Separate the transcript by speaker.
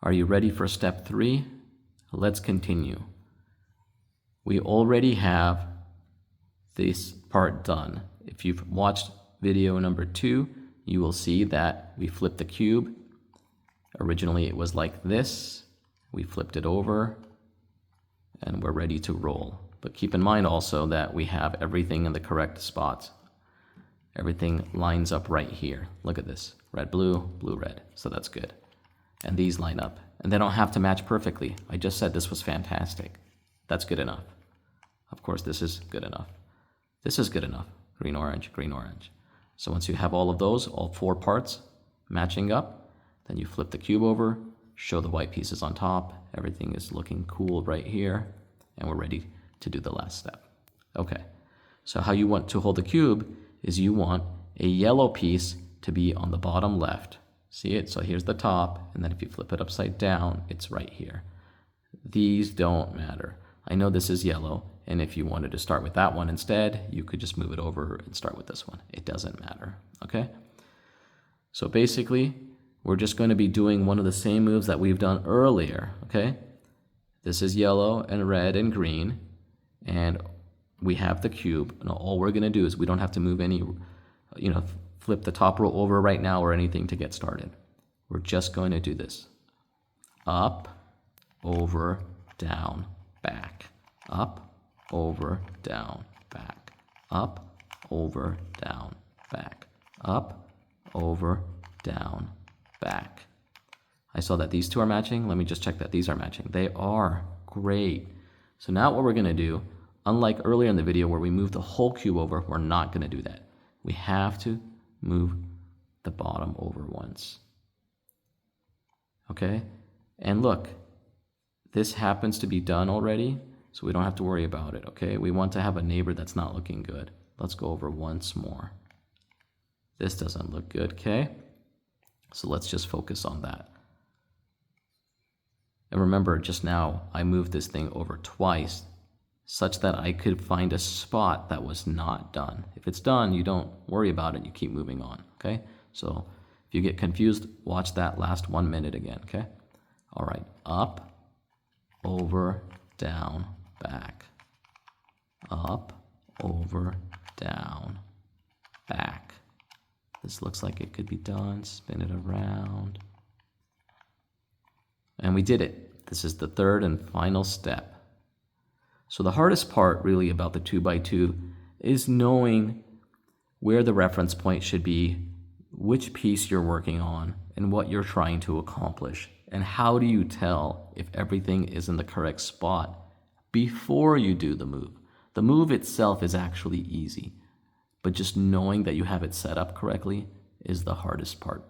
Speaker 1: Are you ready for step 3? Let's continue. We already have this part done. If you've watched video number 2, you will see that we flipped the cube. Originally it was like this. We flipped it over and we're ready to roll. But keep in mind also that we have everything in the correct spots. Everything lines up right here. Look at this. Red, blue, blue, red. So that's good. And these line up. And they don't have to match perfectly. I just said this was fantastic. That's good enough. Of course, this is good enough. This is good enough. Green, orange, green, orange. So once you have all of those, all 4 parts matching up, then you flip the cube over, show the white pieces on top. Everything is looking cool right here. And we're ready to do the last step. Okay. So how you want to hold the cube is you want a yellow piece to be on the bottom left. See it? So here's the top, and then if you flip it upside down, it's right here. These don't matter. I know this is yellow, and if you wanted to start with that one instead, you could just move it over and start with this one. It doesn't matter, okay? So basically, we're just going to be doing one of the same moves that we've done earlier, okay? This is yellow and red and green, and we have the cube. And all we're going to do is we don't have to move any, flip the top row over right now or anything to get started. We're just going to do this. Up, over, down, back. Up, over, down, back. Up, over, down, back. Up, over, down, back. I saw that these two are matching. Let me just check that these are matching. They are. Great. So now what we're going to do, unlike earlier in the video where we moved the whole cube over, we're not going to do that. We have to move the bottom over once. Okay? And look, this happens to be done already, so we don't have to worry about it, okay? We want to have a neighbor that's not looking good. Let's go over once more. This doesn't look good, okay? So let's just focus on that. And remember, just now, I moved this thing over twice such that I could find a spot that was not done. If it's done, you don't worry about it, you keep moving on, okay? So if you get confused, watch that last 1 minute again, okay? All right, up, over, down, back. Up, over, down, back. This looks like it could be done. Spin it around. And we did it. This is the 3rd and final step. So the hardest part really about the 2x2 is knowing where the reference point should be, which piece you're working on, and what you're trying to accomplish. And how do you tell if everything is in the correct spot before you do the move? The move itself is actually easy, but just knowing that you have it set up correctly is the hardest part.